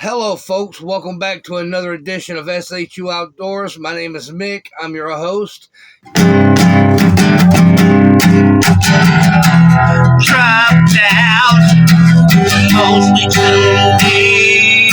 Hello, folks. Welcome back to another edition of SHU Outdoors. My name is Mick. I'm your host. Drop down, mostly to me.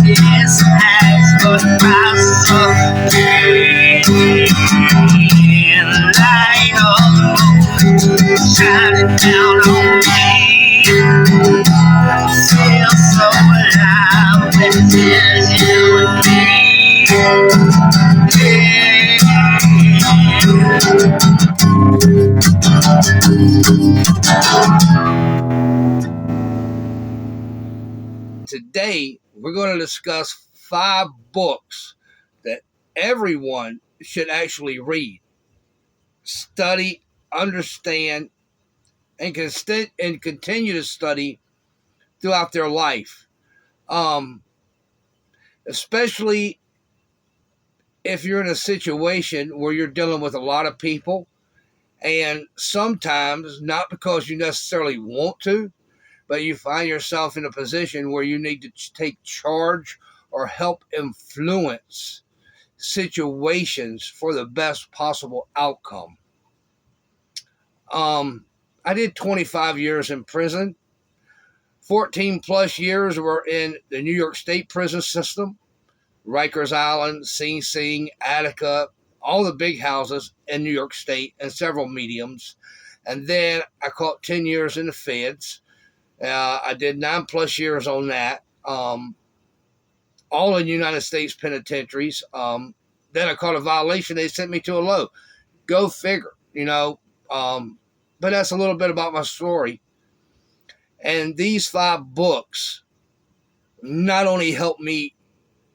This has got my soul. Light of the moon shining down on me. Feel so alive when it's you and Today, we're going to discuss 5 books that everyone should actually read, study, understand, and continue to study throughout their life. Especially if you're in a situation where you're dealing with a lot of people, and sometimes not because you necessarily want to, but you find yourself in a position where you need to take charge or help influence situations for the best possible outcome. I did 25 years in prison. 14 plus years were in the New York State prison system, Rikers Island, Sing Sing, Attica, all the big houses in New York State, and several mediums. And then I caught 10 years in the feds. I did 9 plus years on that, all in United States penitentiaries. Then I caught a violation. They sent me to a low. Go figure, but that's a little bit about my story. And these 5 books not only helped me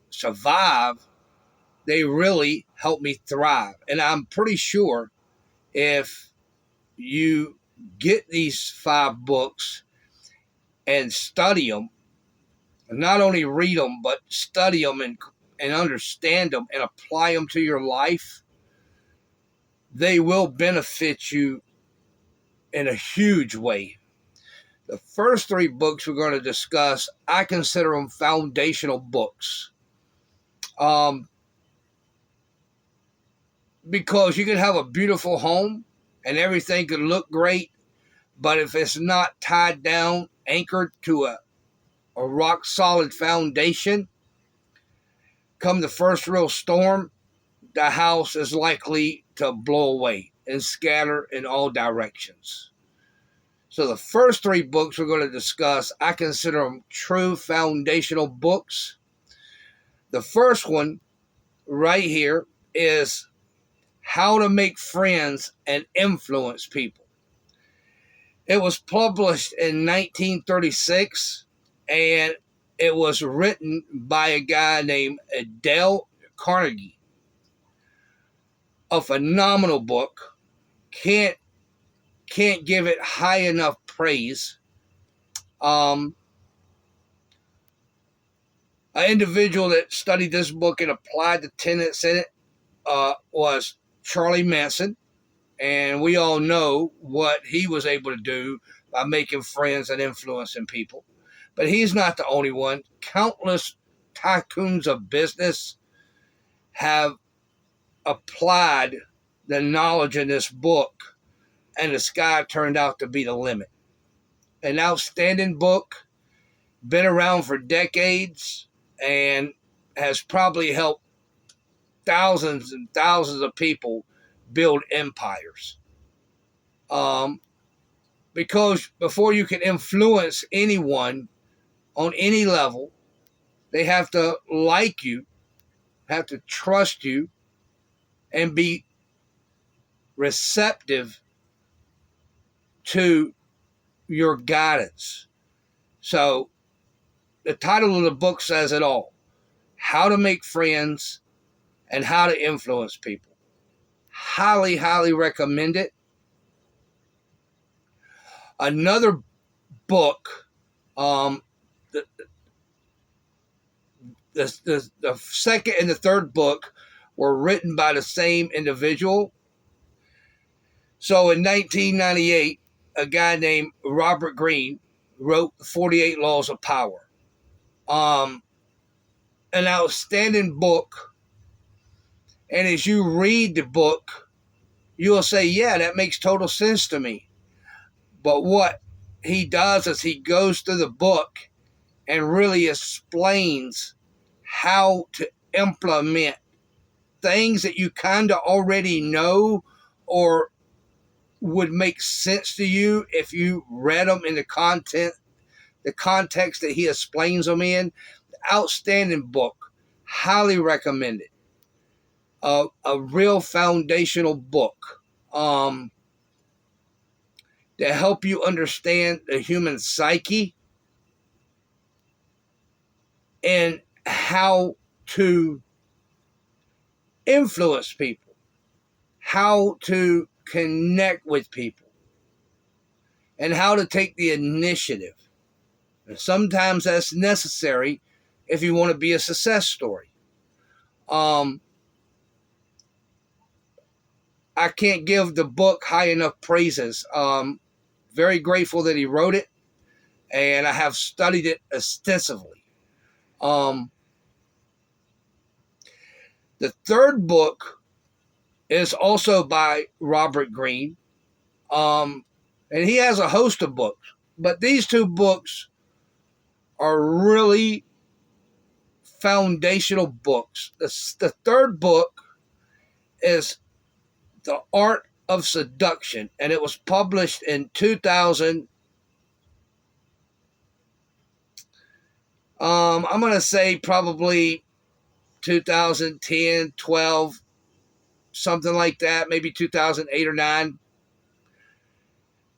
survive, they really helped me thrive. And I'm pretty sure if you get these 5 books and study them, not only read them, but study them and understand them and apply them to your life, they will benefit you in a huge way. The first 3 books we're going to discuss, I consider them foundational books. Because you can have a beautiful home and everything could look great, but if it's not tied down, anchored to a rock solid foundation, come the first real storm, the house is likely to blow away and scatter in all directions. So the first 3 books we're going to discuss, I consider them true foundational books. The first one right here is How to Make Friends and Influence People. It was published in 1936, and it was written by a guy named Dale Carnegie. A phenomenal book. Can't give it high enough praise. An individual that studied this book and applied the tenets in it was Charlie Manson, and we all know what he was able to do by making friends and influencing people. But he's not the only one. Countless tycoons of business have applied the knowledge in this book, and the sky turned out to be the limit. An outstanding book, been around for decades, and has probably helped thousands and thousands of people build empires. Because before you can influence anyone on any level, they have to like you, have to trust you, and be receptive to your guidance. So the title of the book says it all. How to Make Friends and How to Influence People. Highly, highly recommend it. Another book, the second and the third book were written by the same individual. So in 1998, a guy named Robert Greene wrote 48 Laws of Power. An outstanding book. And as you read the book, you'll say, yeah, that makes total sense to me. But what he does is he goes through the book and really explains how to implement things that you kind of already know or would make sense to you if you read them in the context that he explains them in. Outstanding book. Highly recommended. A real foundational book to help you understand the human psyche and how to influence people, how to connect with people, and how to take the initiative. And sometimes that's necessary if you want to be a success story. I can't give the book high enough praises. Very grateful that he wrote it, and I have studied it extensively. The third book is also by Robert Greene, and he has a host of books, but these two books are really foundational books. The third book is The Art of Seduction, and it was published in 2000. I'm going to say probably 2010, 12, something like that, maybe 2008 or 9.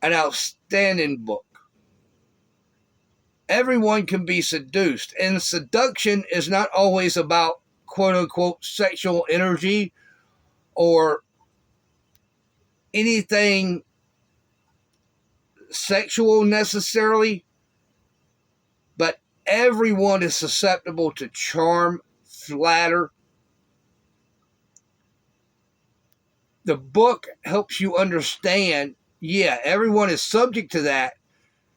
An outstanding book. Everyone can be seduced, and seduction is not always about quote-unquote sexual energy or anything sexual necessarily, but everyone is susceptible to charm, flatter. The book helps you understand, yeah, everyone is subject to that,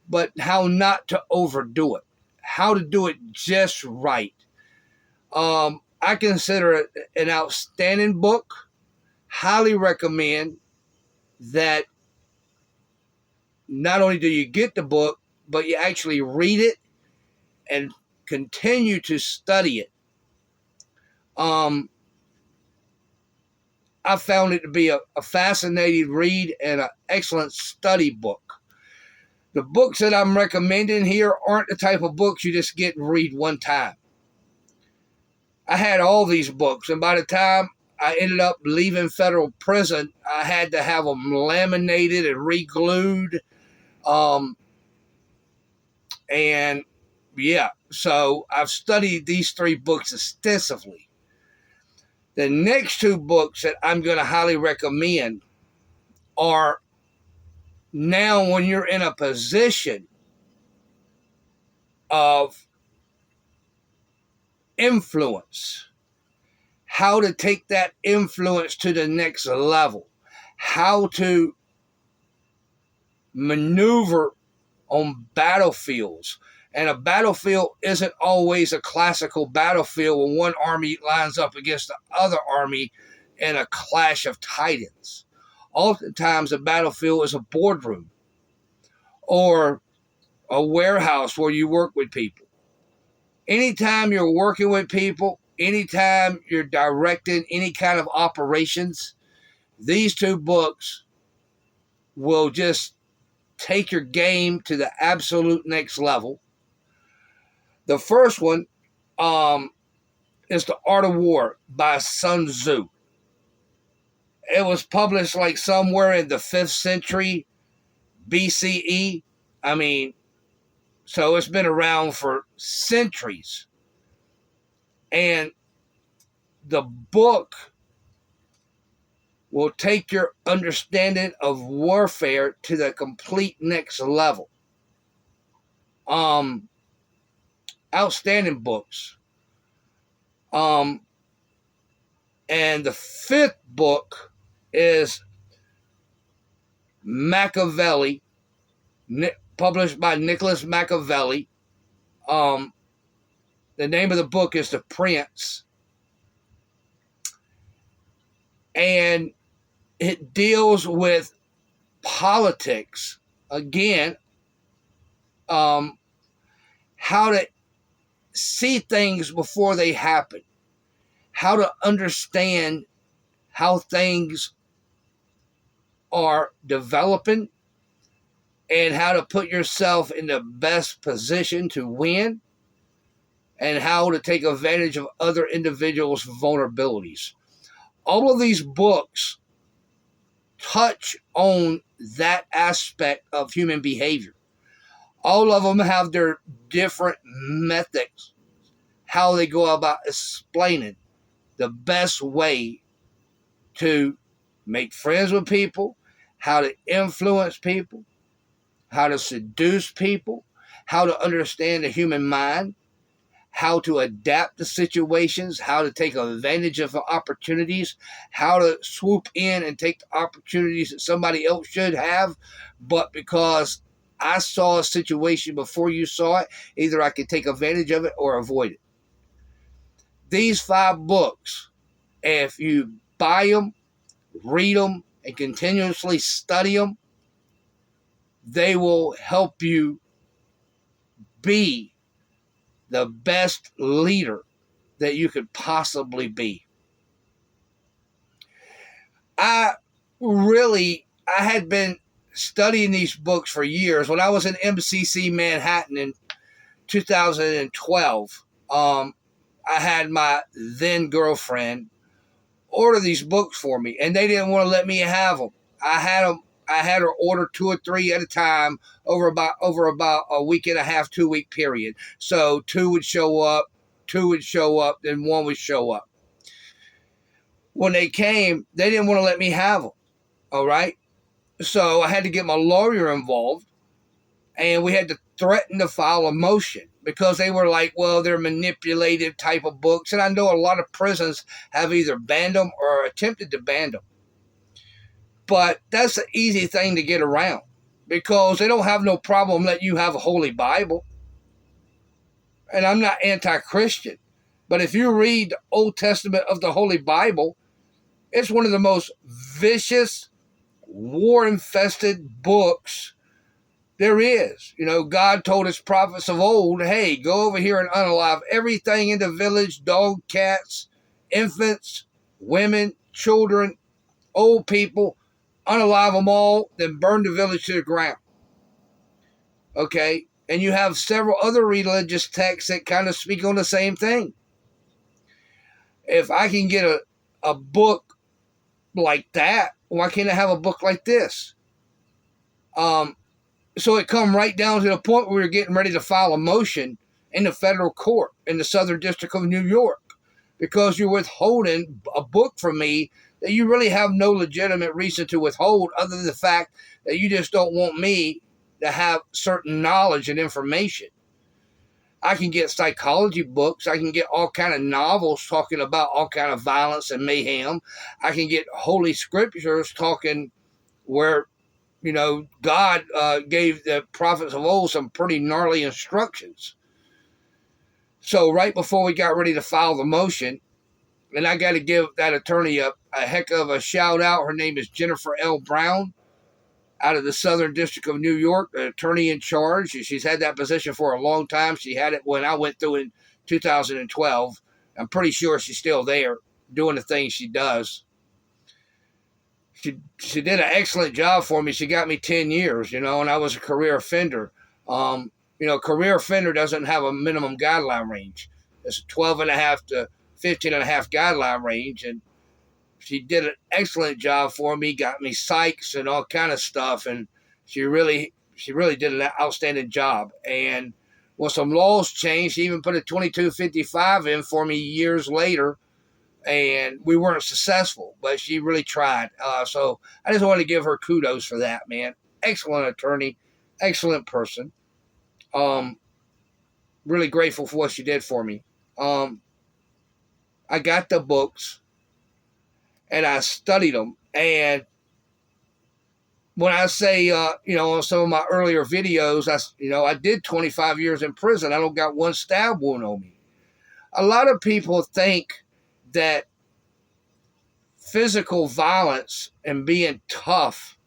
but how not to overdo it, how to do it just right. I consider it an outstanding book. Highly recommend that not only do you get the book, but you actually read it and continue to study it. I found it to be a fascinating read and an excellent study book. The books that I'm recommending here aren't the type of books you just get and read one time. I had all these books, and by the time I ended up leaving federal prison, I had to have them laminated and re-glued. And yeah, so I've studied these 3 books extensively. The next 2 books that I'm going to highly recommend are now when you're in a position of influence, how to take that influence to the next level, how to maneuver on battlefields. And a battlefield isn't always a classical battlefield when one army lines up against the other army in a clash of titans. Oftentimes, a battlefield is a boardroom or a warehouse where you work with people. Anytime you're working with people, anytime you're directing any kind of operations, these 2 books will just take your game to the absolute next level. The first one is The Art of War by Sun Tzu. It was published like somewhere in the 5th century BCE. I mean, so it's been around for centuries. And the book will take your understanding of warfare to the complete next level. Outstanding books. And the 5th book is Machiavelli, published by Nicholas Machiavelli. The name of the book is The Prince. And it deals with politics. Again, how to see things before they happen. How to understand how things are developing and how to put yourself in the best position to win and how to take advantage of other individuals' vulnerabilities. All of these books touch on that aspect of human behavior. All of them have their different methods, how they go about explaining the best way to make friends with people, how to influence people, how to seduce people, how to understand the human mind, how to adapt to situations, how to take advantage of opportunities, how to swoop in and take the opportunities that somebody else should have, but because I saw a situation before you saw it, either I could take advantage of it or avoid it. These 5 books, if you buy them, read them, and continuously study them, they will help you be the best leader that you could possibly be. I had been studying these books for years. When I was in MCC Manhattan in 2012, I had my then girlfriend order these books for me, and they didn't want to let me have them. I had her order 2 or 3 at a time over about a week and a half, 2-week period. So 2 would show up, then 1 would show up. When they came, they didn't want to let me have them. All right. So I had to get my lawyer involved, and we had to threaten to file a motion because they were like, well, they're manipulative type of books. And I know a lot of prisons have either banned them or attempted to ban them. But that's an easy thing to get around because they don't have no problem letting you have a Holy Bible. And I'm not anti-Christian, but if you read the Old Testament of the Holy Bible, it's one of the most vicious, war-infested books there is. You know, God told his prophets of old, hey, go over here and unalive everything in the village, dog, cats, infants, women, children, old people, unalive them all, then burn the village to the ground. Okay? And you have several other religious texts that kind of speak on the same thing. If I can get a book like that, why can't I have a book like this? So it come right down to the point where we were getting ready to file a motion in the federal court in the Southern District of New York because you're withholding a book from me that you really have no legitimate reason to withhold other than the fact that you just don't want me to have certain knowledge and information. I can get psychology books. I can get all kind of novels talking about all kind of violence and mayhem. I can get holy scriptures talking where, you know, God gave the prophets of old some pretty gnarly instructions. So right before we got ready to file the motion, and I got to give that attorney a heck of a shout out. Her name is Jennifer L. Brown out of the Southern District of New York, the attorney in charge. She's had that position for a long time. She had it when I went through in 2012. I'm pretty sure she's still there doing the things she does. She did an excellent job for me. She got me 10 years, you know, and I was a career offender. You know, career offender doesn't have a minimum guideline range. It's a 12.5 to 15.5 guideline range, and she did an excellent job for me, got me psychs and all kind of stuff, and she really did an outstanding job. And when some laws changed, she even put a 2255 in for me years later, and we weren't successful, but she really tried. So I just wanted to give her kudos for that, man. Excellent attorney, excellent person. Really grateful for what she did for me. I got the books and I studied them, and when I say, on some of my earlier videos, I did 25 years in prison. I don't got one stab wound on me. A lot of people think that physical violence and being tough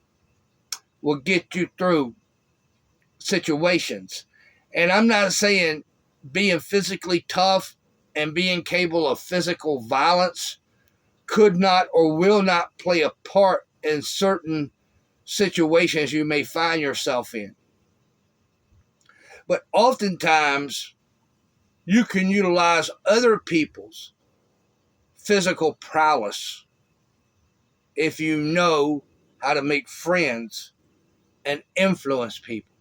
will get you through situations. And I'm not saying being physically tough and being capable of physical violence could not or will not play a part in certain situations you may find yourself in. But oftentimes, you can utilize other people's physical prowess if you know how to make friends and influence people.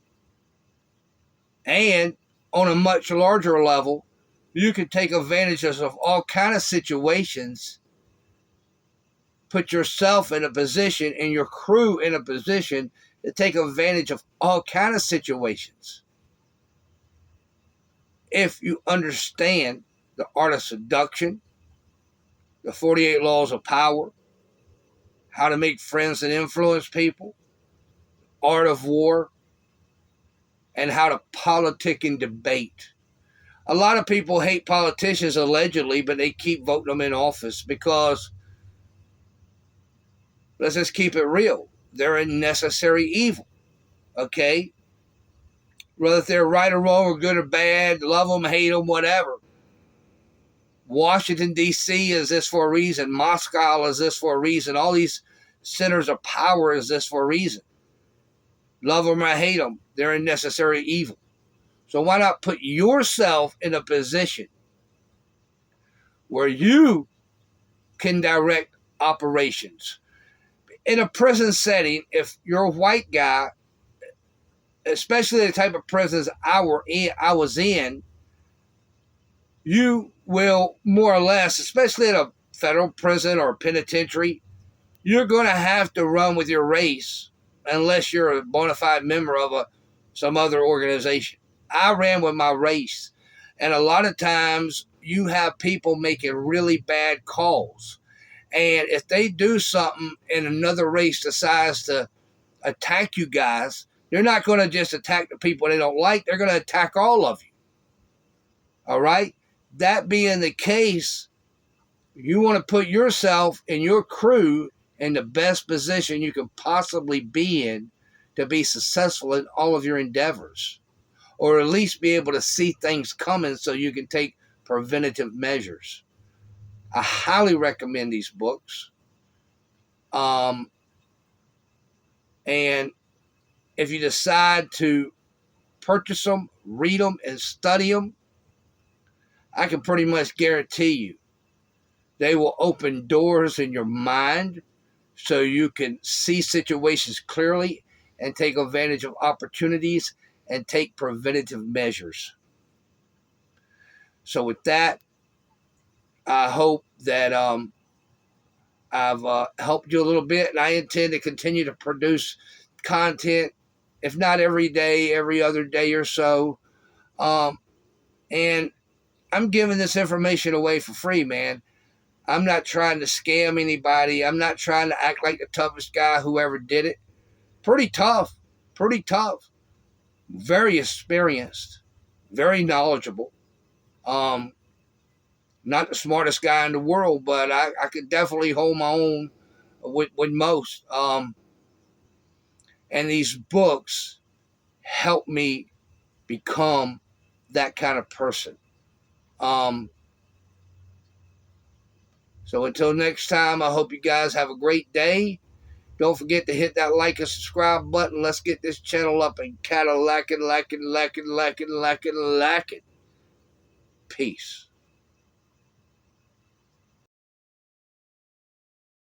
And on a much larger level, you can take advantage of all kinds of situations, put yourself in a position and your crew in a position to take advantage of all kinds of situations. If you understand the art of seduction, the 48 laws of power, how to make friends and influence people, art of war, and how to politic and debate. A lot of people hate politicians allegedly, but they keep voting them in office because, let's just keep it real, they're a necessary evil, okay? Whether they're right or wrong or good or bad, love them, hate them, whatever. Washington, D.C. is this for a reason. Moscow is this for a reason. All these centers of power is this for a reason. Love them or hate them, they're a necessary evil. So why not put yourself in a position where you can direct operations? In a prison setting, if you're a white guy, especially the type of prisons I was in, you will more or less, especially in a federal prison or a penitentiary, you're going to have to run with your race unless you're a bona fide member of some other organization. I ran with my race. And a lot of times you have people making really bad calls. And if they do something and another race decides to attack you guys, they're not going to just attack the people they don't like. They're going to attack all of you. All right? That being the case, you want to put yourself and your crew in the best position you can possibly be in to be successful in all of your endeavors, or at least be able to see things coming so you can take preventative measures. I highly recommend these books. And if you decide to purchase them, read them, and study them, I can pretty much guarantee you they will open doors in your mind so you can see situations clearly and take advantage of opportunities and take preventative measures. So with that, I hope that I've helped you a little bit, and I intend to continue to produce content, if not every day, every other day or so. And I'm giving this information away for free, man. I'm not trying to scam anybody. I'm not trying to act like the toughest guy who ever did it. Pretty tough. Very experienced. Very knowledgeable. Not the smartest guy in the world, but I could definitely hold my own with most. And these books help me become that kind of person. So until next time, I hope you guys have a great day. Don't forget to hit that like and subscribe button. Let's get this channel up and Cadillac it. Peace.